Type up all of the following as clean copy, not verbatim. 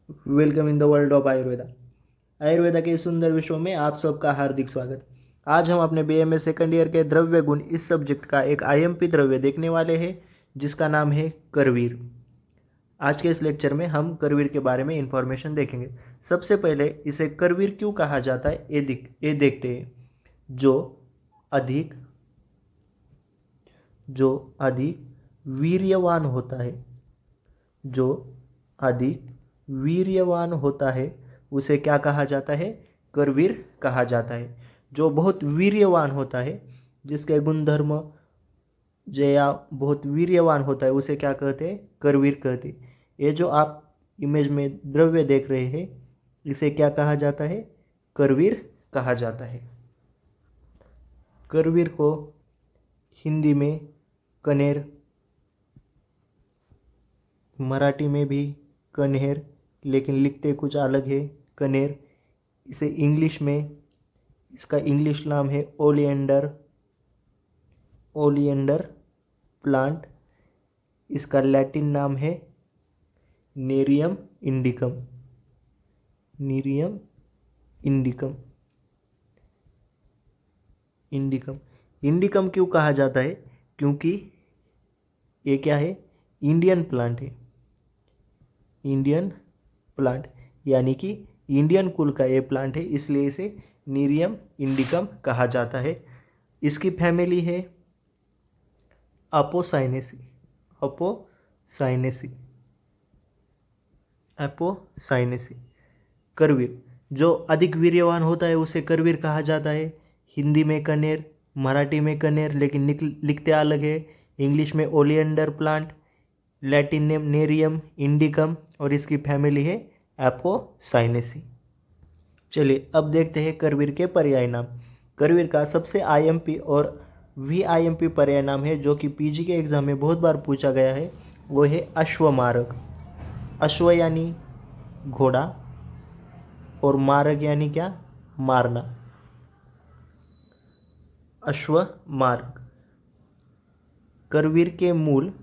Welcome in the world of Ayurveda. Ayurveda के इस सुंदर विश्व में आप सबका हार्दिक स्वागत। आज हम अपने बीएमए सेकंड ईयर के द्रव्य गुण इस सब्जेक्ट का एक आईएमपी द्रव्य देखने वाले हैं जिसका नाम है करवीर। आज के इस लेक्चर में हम करवीर के बारे में इंफॉर्मेशन देखेंगे। सबसे पहले इसे करवीर क्यों कहा जाता है ये देखते हैं। अधिक जो अधिक वीर्यवान होता है, जो अधिक वीर्यवान होता है उसे क्या कहा जाता है? करवीर कहा जाता है। जो बहुत वीर्यवान होता है, जिसके गुणधर्म जया बहुत वीर्यवान होता है, उसे क्या कहते हैं? करवीर कहते हैं। ये जो आप इमेज में द्रव्य देख रहे हैं, इसे क्या कहा जाता है? करवीर कहा जाता है। करवीर को हिंदी में कनेर, मराठी में भी कन्हेर, लेकिन लिखते कुछ अलग है, कनेर। इसे इंग्लिश में, इसका इंग्लिश नाम है ओलिएंडर, ओलिएंडर प्लांट। इसका लैटिन नाम है नेरियम इंडिकम, नेरियम इंडिकम, इंडिकम। इंडिकम क्यों कहा जाता है? क्योंकि ये क्या है? इंडियन प्लांट है, इंडियन प्लांट, यानी कि इंडियन कुल का ये प्लांट है, इसलिए इसे नीरियम इंडिकम कहा जाता है। इसकी फैमिली है अपोसाइनेसी, अपोसाइनेसी, एपोसाइनेसी। करवीर जो अधिक वीर्यवान होता है उसे करवीर कहा जाता है। हिंदी में कनेर, मराठी में कनेर, लेकिन लिखते अलग है। इंग्लिश में oleander plant, Latin name Nerium indicum, और इसकी फैमिली है एपोसाइनेसी। चलिए अब देखते हैं करवीर के पर्याय नाम। करवीर का सबसे आईएमपी और वीआईएमपी पर्याय नाम है जो कि पीजी के एग्जाम में बहुत बार पूछा गया है, वो है अश्वमारक। अश्व यानी घोड़ा और मारक यानी क्या? मारना। अश्वमारक। करवीर के मूल,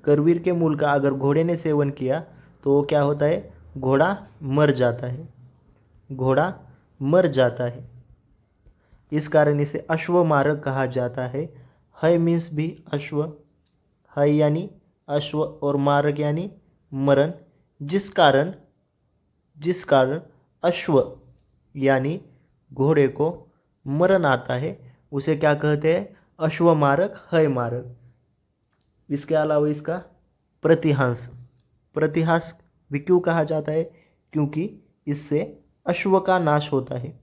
करवीर के मूल का अगर घोड़े ने सेवन किया तो वो क्या होता है? घोड़ा मर जाता है, घोड़ा मर जाता है। इस कारण इसे अश्वमारक कहा जाता है। हय मीन्स भी अश्व, हय यानी अश्व और मारक यानी मरण। जिस कारण अश्व यानी घोड़े को मरण आता है उसे क्या कहते हैं? अश्वमारक, हय मारक। इसके अलावा इसका प्रतिहांस, प्रतिहास भी क्यों कहा जाता है? क्योंकि इससे अश्व का नाश होता है,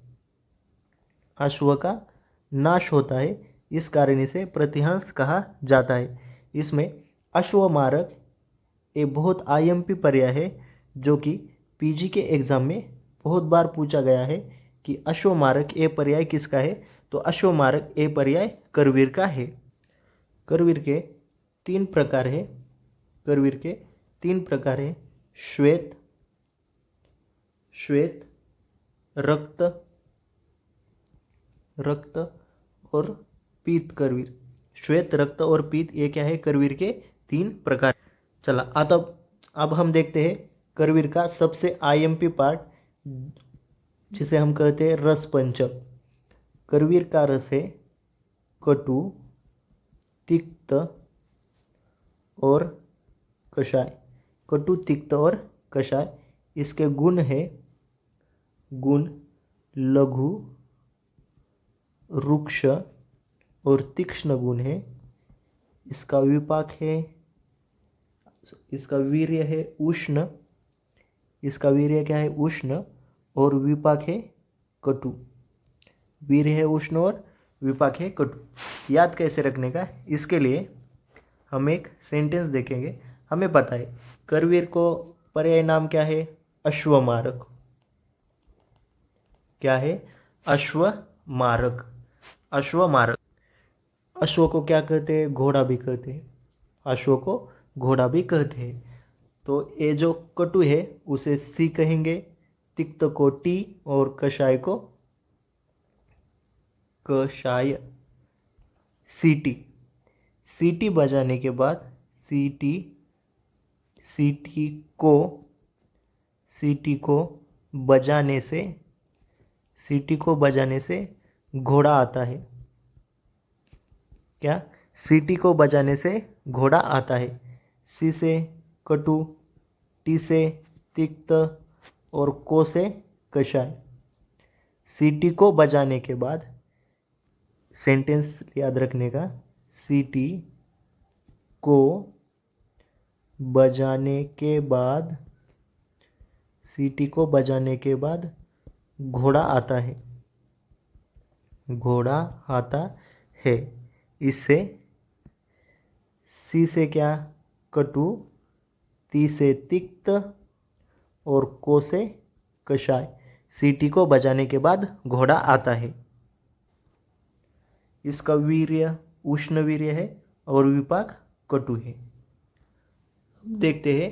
अश्व का नाश होता है, इस कारण इसे प्रतिहंस कहा जाता है। इसमें अश्वमारक एक बहुत आईएमपी पर्याय है जो कि पीजी के एग्जाम में बहुत बार पूछा गया है कि अश्वमारक ए पर्याय किसका है? तो अश्वमारक ए पर्याय करवीर का है। करवीर के तीन प्रकार है, करवीर के तीन प्रकार है, श्वेत, श्वेत, रक्त, रक्त और पीत करवीर। श्वेत, रक्त और पीत, ये क्या है? करवीर के तीन प्रकार। चला अब हम देखते हैं करवीर का सबसे आईएमपी पार्ट, जिसे हम कहते हैं रस पंचक। करवीर का रस है कटु, तिक्त और कषाय, कटु, तिक्त और कषाय। इसके गुण है गुण लघु, रुक्ष और तीक्ष्ण गुण है। इसका विपाक है, इसका वीर्य है उष्ण, इसका वीर्य क्या है? उष्ण, और विपाक है कटु। वीर्य है उष्ण और विपाक है कटु। याद कैसे रखने का? इसके लिए हम एक सेंटेंस देखेंगे। हमें पता है करवीर को पर्याय नाम क्या है? अश्वमारक। क्या है? अश्वमारक, अश्वमारक। अश्व को क्या कहते हैं? घोड़ा भी कहते हैं, अश्व को घोड़ा भी कहते हैं। तो ये जो कटु है उसे सी कहेंगे, तिक्त को टी और कषाय को कषाय, सीटी। सीटी बजाने के बाद सीटी, सीटी को सीटी को बजाने से, सीटी को बजाने से घोड़ा आता है। क्या? सीटी को बजाने से घोड़ा आता है। सी से कटु, टी से तिक्त और को से कषाय। सीटी को बजाने के बाद, सेंटेंस याद रखने का, सीटी को बजाने के बाद, सीटी को बजाने के बाद घोड़ा आता है, घोड़ा आता है। इससे सी से क्या? कटु, ती से तिक्त और को से कषाय। सीटी को बजाने के बाद घोड़ा आता है। इसका वीर्य उष्ण वीर्य है और विपाक कटु है। देखते हैं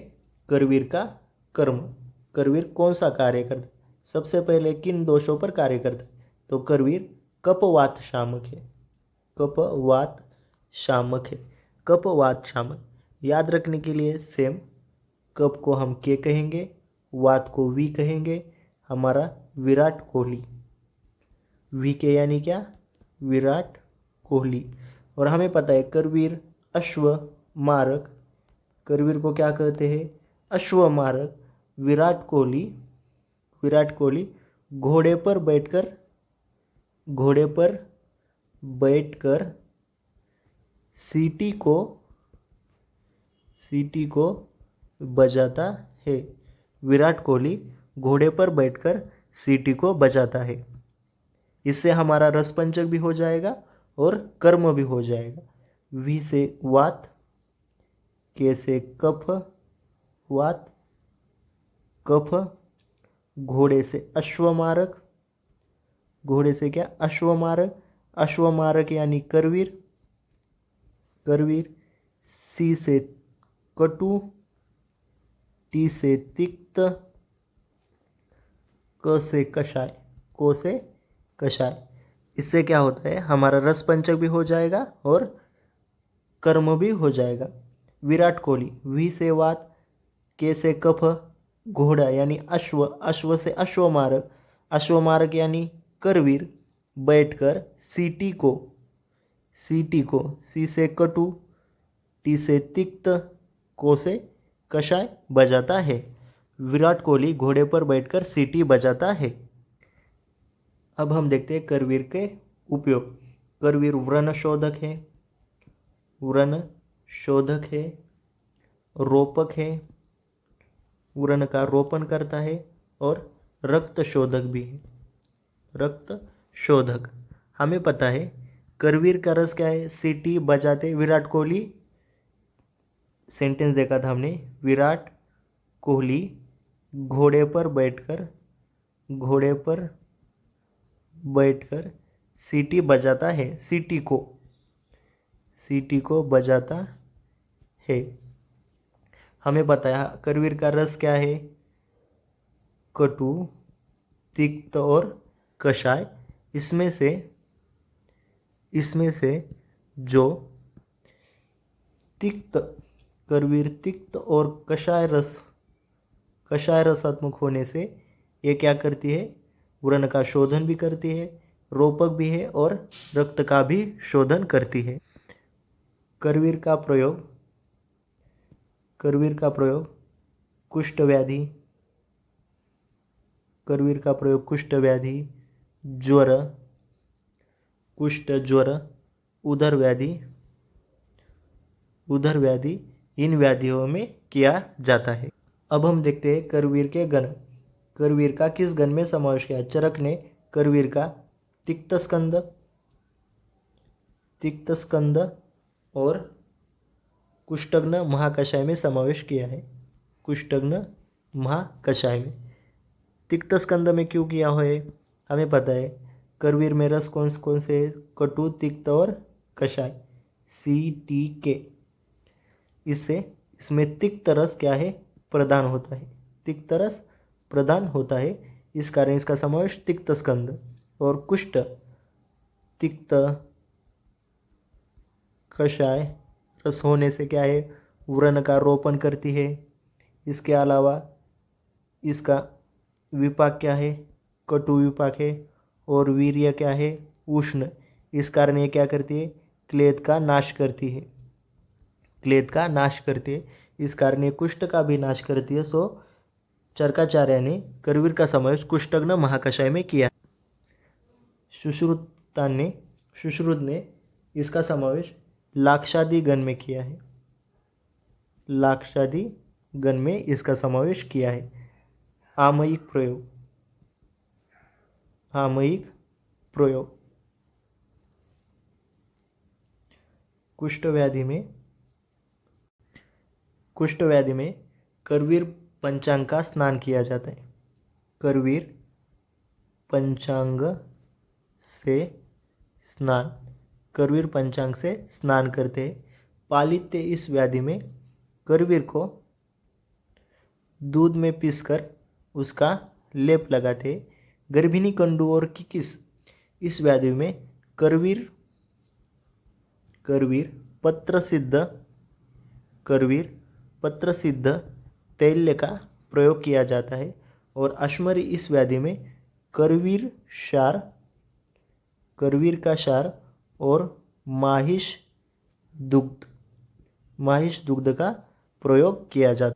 करवीर का कर्म। करवीर कौन सा कार्य करता है? सबसे पहले किन दोषों पर कार्य करता है? तो करवीर कपवात शामक है। कपवात शामक है। कपवात शामक याद रखने के लिए सेम, कप को हम के कहेंगे, वात को वी कहेंगे। हमारा विराट कोहली, वी के यानी क्या? विराट कोहली। और हमें पता है करवीर अश्व मारक, करवीर को क्या कहते हैं? अश्व मारक। विराट कोहली, विराट कोहली घोड़े पर बैठकर, घोड़े पर बैठकर सीटी को, सीटी को बजाता है। विराट कोहली घोड़े पर बैठकर सीटी को बजाता है। इससे हमारा रसपंचक भी हो जाएगा और कर्म भी हो जाएगा। वी से वात, के से कफ, वात कफ, घोड़े से अश्वमारक, घोड़े से क्या? अश्वमारक। अश्वमारक यानी करवीर, करवीर। सी से कटु, टी से तिक्त, क से कषाय, को से कषाय। इससे क्या होता है? हमारा रसपंचक भी हो जाएगा और कर्म भी हो जाएगा। विराट कोहली, वी से वात, के से कफ, घोड़ा यानी अश्व, अश्व से अश्वमारक, अश्वमारक यानी करवीर बैठकर सीटी को, सीटी को, सी से कटु, टी से तिक्त, को से कषाय बजाता है। विराट कोहली घोड़े पर बैठकर सीटी बजाता है। अब हम देखते हैं करवीर के उपयोग। करवीर व्रण शोधक है, व्रण शोधक है, रोपक है, व्रण का रोपण करता है और रक्त शोधक भी है। रक्त शोधक हमें पता है करवीर का रस क्या है? सीटी बजाते विराट कोहली, सेंटेंस देखा था हमने, विराट कोहली घोड़े पर बैठकर, घोड़े पर बैठकर सीटी बजाता है। सीटी को, सीटी को बजाता है। हमें बताया करवीर का रस क्या है? कटु, तिक्त और कषाय। इसमें से जो तिक्त, करवीर तिक्त और कषाय रस, कषाय रसात्मक होने से ये क्या करती है? व्रण का शोधन भी करती है, रोपक भी है और रक्त का भी शोधन करती है। करवीर का प्रयोग, करवीर का प्रयोग कुष्ठ व्याधि, करवीर का प्रयोग कुष्ठ व्याधि, ज्वर, कुष्ठ ज्वर, उदर व्याधि, उदर व्याधि, इन व्याधियों में किया जाता है। अब हम देखते हैं करवीर के गण। करवीर का किस गण में समावेश किया? चरक ने करवीर का तिक्त स्कंद, तिक्त स्कंद और कुष्ठग्न महाकषाय में समावेश किया है। कुष्ठग्न महाकषाय में। तिक्त स्कंद में क्यों किया हुआ है? हमें पता है करवीर में रस कौन कौन से? कटु, तिक्त और कषाय, सी टी के। इससे इसमें तिक्त रस क्या है? प्रदान होता है। तिक्त रस प्रदान होता है, इस कारण इसका समावेश तिक्त स्कंद। और कुष्ठ, तिक्त, कषाय रस होने से क्या है? व्रण का रोपण करती है। इसके अलावा इसका विपाक क्या है, कटु विपाक है। और वीर्य क्या है, उष्ण। इस कारण ये क्या करती है, क्लेद का नाश करती है, क्लेद का नाश करती है। इस कारण ये कुष्ठ का भी नाश करती है। सो चरकाचार्य ने करवीर का समावेश कुष्ठग्न महाकषाय में किया। सुश्रुत ने इसका समावेश लाक्षादि गण में किया है, लाक्षादि गण में इसका समावेश किया है। आमयिक प्रयोग, आमयिक प्रयोग कुष्ठ व्याधि में करवीर पंचांग का स्नान किया जाता है। करवीर पंचांग से स्नान, करवीर पंचांग से स्नान करते हैं। पालित्य इस व्याधि में करवीर को दूध में पीसकर उसका लेप लगाते हैं। गर्भिणी कंडू और किकिस इस व्याधि में करवीर पत्र सिद्ध तैल्य का प्रयोग किया जाता है। और अश्मरी इस व्याधि में करवीर का क्षार और माहिष दुग्ध का प्रयोग किया जाता है।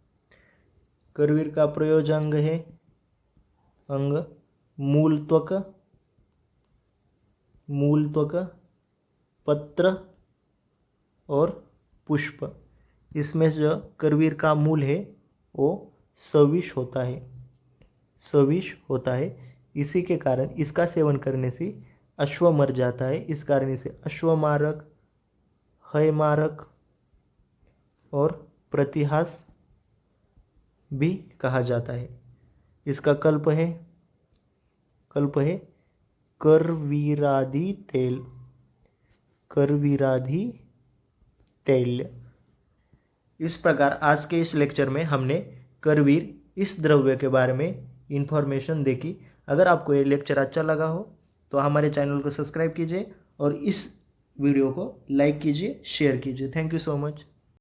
करवीर का प्रयोजन है अंग मूल त्वक, पत्र और पुष्प। इसमें जो करवीर का मूल है वो सविष होता है। इसी के कारण इसका सेवन करने से अश्व मर जाता है। इस कारण इसे अश्वमारक, हयमारक और प्रतिहास भी कहा जाता है। इसका कल्प है करवीरादि तैल। इस प्रकार आज के इस लेक्चर में हमने करवीर इस द्रव्य के बारे में इंफॉर्मेशन देखी। अगर आपको ये लेक्चर अच्छा लगा हो तो हमारे चैनल को सब्सक्राइब कीजिए और इस वीडियो को लाइक कीजिए, शेयर कीजिए। Thank you so much.